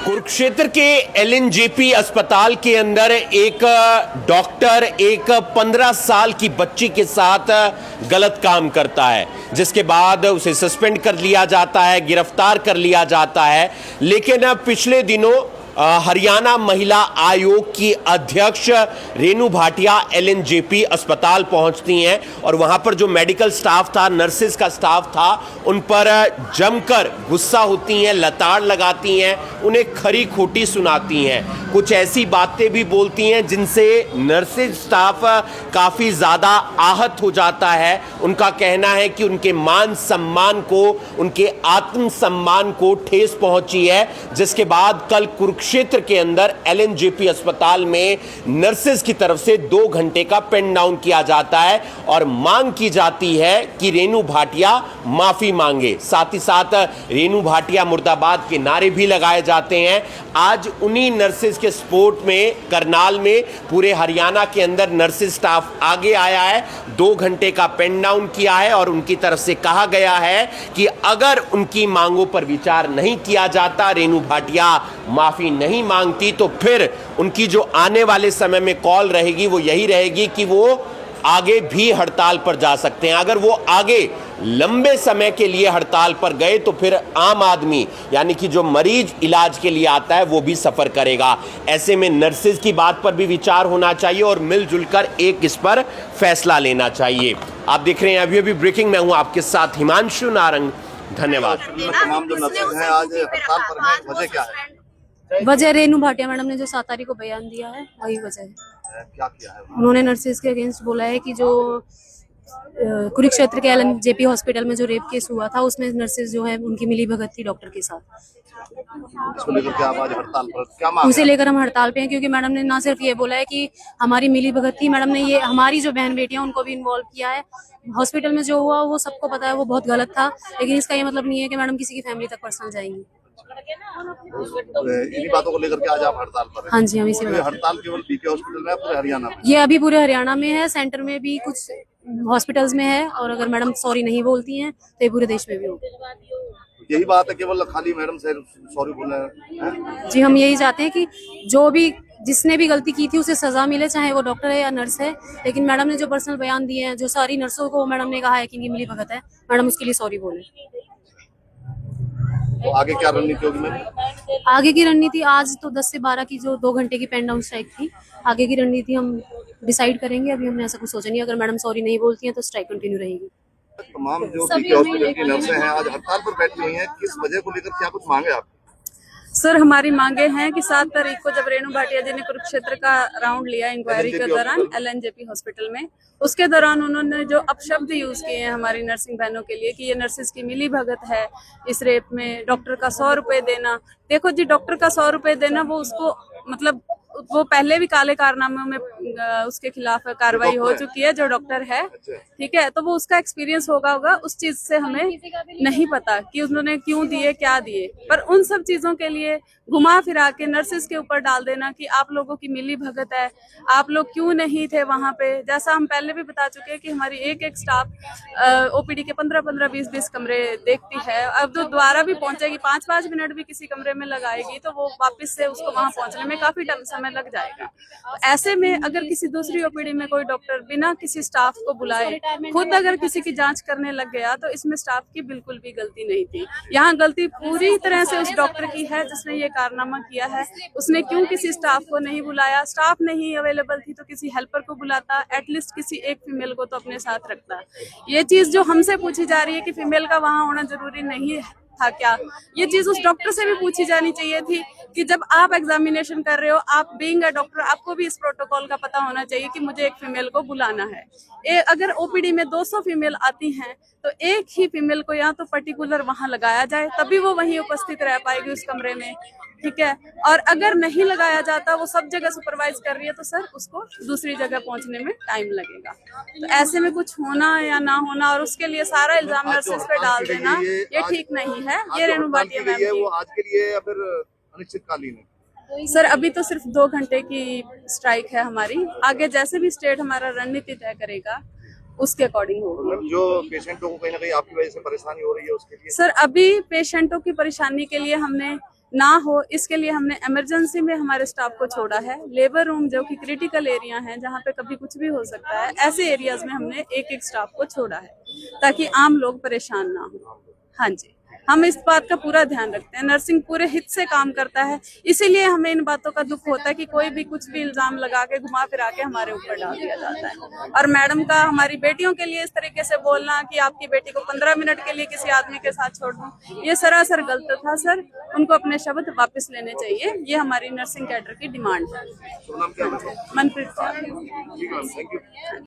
कुरुक्षेत्र के एलएनजेपी अस्पताल के अंदर एक डॉक्टर एक 15 साल की बच्ची के साथ गलत काम करता है, जिसके बाद उसे सस्पेंड कर लिया जाता है, गिरफ्तार कर लिया जाता है। लेकिन पिछले दिनों हरियाणा महिला आयोग की अध्यक्ष रेणु भाटिया एलएनजेपी अस्पताल पहुंचती हैं और वहां पर जो मेडिकल स्टाफ था, नर्सेज का स्टाफ था, उन पर जमकर गुस्सा होती हैं, लताड़ लगाती हैं, उन्हें खरी खोटी सुनाती हैं, कुछ ऐसी बातें भी बोलती हैं जिनसे नर्सेज स्टाफ काफ़ी ज़्यादा आहत हो जाता है। उनका कहना है कि उनके मान सम्मान को, उनके आत्मसम्मान को ठेस पहुंची है, जिसके बाद कल कुरुक्षेत्र के अंदर एलएनजेपी अस्पताल में नर्सेज की तरफ से 2 घंटे का पेन डाउन किया जाता है और मांग की जाती है कि रेणु भाटिया माफी मांगे। साथ ही साथ रेणु भाटिया मुर्दाबाद के नारे भी लगाए जाते हैं। आज उन्हीं नर्सेज के सपोर्ट में करनाल में पूरे हरियाणा के अंदर नर्सेज स्टाफ आगे आया है, 2 घंटे का पेन डाउन किया है और उनकी तरफ से कहा गया है कि अगर उनकी मांगों पर विचार नहीं किया जाता, रेणु भाटिया माफी नहीं मांगती, तो फिर उनकी जो आने वाले समय में कॉल रहेगी वो यही रहेगी कि वो आगे भी हड़ताल पर जा सकते हैं। अगर वो आगे लंबे समय के लिए हड़ताल पर गए तो फिर आम आदमी यानी कि जो मरीज इलाज के लिए आता है वो भी सफर करेगा। ऐसे में नर्सेज की बात पर भी विचार होना चाहिए और मिलजुल कर एक इस पर फैसला लेना चाहिए। आप देख रहे हैं अभी अभी ब्रेकिंग में हूं आपके साथ हिमांशु नारंग। धन्यवाद। तमाम जो नर्सेज हैं आज हड़ताल पर हैं, वजह क्या है? वजह रेणु भाटिया मैडम ने जो 7 तारीख को बयान दिया है, वही वजह है। क्या किया है उन्होंने नर्सेज के अगेंस्ट बोला है कि जो कुरुक्षेत्र के एलएनजेपी हॉस्पिटल में जो रेप केस हुआ था उसमें नर्सेज जो है उनकी मिली भगत थी डॉक्टर के साथ। इसको लेकर के आप आज हड़ताल पर क्या मांग? उसे लेकर हम हड़ताल पे हैं क्योंकि मैडम ने ना सिर्फ ये बोला है कि हमारी मिली भगत थी, मैडम ने ये हमारी जो बहन बेटियां उनको भी इन्वॉल्व किया है। हॉस्पिटल में जो हुआ वो सबको पता है, वो बहुत गलत था, लेकिन इसका ये मतलब नहीं है कि मैडम किसी की फैमिली तक पर्सनल जाएंगी। इन्हीं बातों को लेकर के आज आप हड़ताल पर हैं? हाँ जी, हम इसी हड़ताल केवल बीके हॉस्पिटल में है, पूरे हरियाणा में? ये अभी पूरे हरियाणा में है, सेंटर में भी कुछ हॉस्पिटल्स में है, और अगर मैडम सॉरी नहीं बोलती हैं तो ये पूरे देश में भी होगा। यही बात है, केवल खाली मैडम से सॉरी बोलना है? जी, हम यही चाहते हैं कि जो भी जिसने भी गलती की थी उसे सजा मिले, चाहे वो डॉक्टर है या नर्स है। लेकिन मैडम ने जो पर्सनल बयान दिए हैं, जो सारी नर्सों को मैडम ने कहा है कि इनकी मिली भगत है, मैडम उसके लिए सॉरी बोले। तो आगे क्या रणनीति होगी मैम? आगे की रणनीति आज तो 10 से 12 की जो 2 घंटे की पेन डाउन स्ट्राइक थी, आगे की रणनीति हम डिसाइड करेंगे। अभी हमने ऐसा कुछ सोचा नहीं, अगर मैडम सॉरी नहीं बोलती हैं तो स्ट्राइक कंटिन्यू रहेगी। तमाम जो बीके हॉस्पिटल की नर्सें हैं आज हड़ताल पर बैठी हुई हैं, किस वजह को लेकर क्या कुछ मांगे आप? सर, हमारी मांगे हैं कि 7 तारीख को जब रेणु भाटिया जी ने कुरुक्षेत्र का राउंड लिया इंक्वायरी के दौरान एलएनजेपी हॉस्पिटल में, उसके दौरान उन्होंने जो अपशब्द यूज किए हैं हमारी नर्सिंग बहनों के लिए कि ये नर्सिस की मिली भगत है इस रेप में, डॉक्टर का 100 रुपए देना। देखो जी, डॉक्टर का 100 रुपए देना वो उसको मतलब वो पहले भी काले कारनामों में उसके खिलाफ कार्रवाई हो चुकी है, जो डॉक्टर है, ठीक है, तो वो उसका एक्सपीरियंस होगा उस चीज से हमें नहीं पता कि उन्होंने क्यों दिए, क्या दिए। पर उन सब चीजों के लिए घुमा फिरा के नर्सेज के ऊपर डाल देना कि आप लोगों की मिली भगत है, आप लोग क्यों नहीं थे वहां पे। जैसा हम पहले भी बता चुके हैं कि हमारी एक स्टाफ ओपीडी के 15-15, 20-20 कमरे देखती है। अब तो दोबारा भी पहुंचेगी, 5-5 मिनट भी किसी कमरे में लगाएगी तो वो वापस से उसको वहां पहुंचने में काफी समय लग जाएगा। तो ऐसे में अगर किसी दूसरी ओपीडी में कोई डॉक्टर बिना किसी स्टाफ को बुलाए खुद अगर किसी की जांच करने लग गया तो इसमें स्टाफ की बिल्कुल भी गलती नहीं थी। यहाँ गलती पूरी तरह से उस डॉक्टर की है जिसने ये कारनामा किया है। उसने क्यों किसी स्टाफ को नहीं बुलाया? स्टाफ नहीं अवेलेबल थी तो किसी हेल्पर को बुलाता, एटलीस्ट किसी एक फीमेल को तो अपने साथ रखता। ये चीज जो हमसे पूछी जा रही है कि फीमेल का वहां होना जरूरी नहीं था क्या, ये चीज उस डॉक्टर से भी पूछी जानी चाहिए थी कि जब आप एग्जामिनेशन कर रहे हो, आप बीइंग अ डॉक्टर, आपको भी इस प्रोटोकॉल का पता होना चाहिए कि मुझे एक फीमेल को बुलाना है। अगर ओपीडी में 200 फीमेल आती हैं तो एक ही फीमेल को या तो पर्टिकुलर वहां लगाया जाए, तभी वो वहीं उपस्थित रह पाएगी उस कमरे में। ठीक है, और अगर नहीं लगाया जाता, वो सब जगह सुपरवाइज कर रही है, तो सर उसको दूसरी जगह पहुंचने में टाइम लगेगा। तो ऐसे में कुछ होना या ना होना और उसके लिए सारा इल्जाम नर्सेस पे डाल देना, ये ठीक नहीं है। ये रेणु भाटिया मैम वो की, आज के लिए या फिर अनिश्चितकालीन है? सर अभी तो सिर्फ 2 घंटे की स्ट्राइक है हमारी, आगे जैसे भी स्टेट हमारा रणनीति तय करेगा उसके अकॉर्डिंग होगी। मतलब जो पेशेंटों को कहीं ना कहीं आपकी वजह से परेशानी हो रही है उसके लिए? सर अभी पेशेंटों की परेशानी के लिए हमने ना हो, इसके लिए हमने इमरजेंसी में हमारे स्टाफ को छोड़ा है। लेबर रूम जो कि क्रिटिकल एरिया हैं, जहाँ पे कभी कुछ भी हो सकता है, ऐसे एरियाज में हमने एक स्टाफ को छोड़ा है ताकि आम लोग परेशान ना हो। हाँ जी, हम इस बात का पूरा ध्यान रखते हैं, नर्सिंग पूरे हित से काम करता है, इसीलिए हमें इन बातों का दुख होता है कि कोई भी कुछ भी इल्जाम लगा के घुमा फिरा के हमारे ऊपर डाल दिया जाता है। और मैडम का हमारी बेटियों के लिए इस तरीके से बोलना कि आपकी बेटी को 15 मिनट के लिए किसी आदमी के साथ छोड़ दूं, ये सरासर गलत था सर। उनको अपने शब्द वापस लेने चाहिए, ये हमारी नर्सिंग कैडर की डिमांड है। शुभ नाम क्या है? मनप्रीत ठीक है, थैंक यू।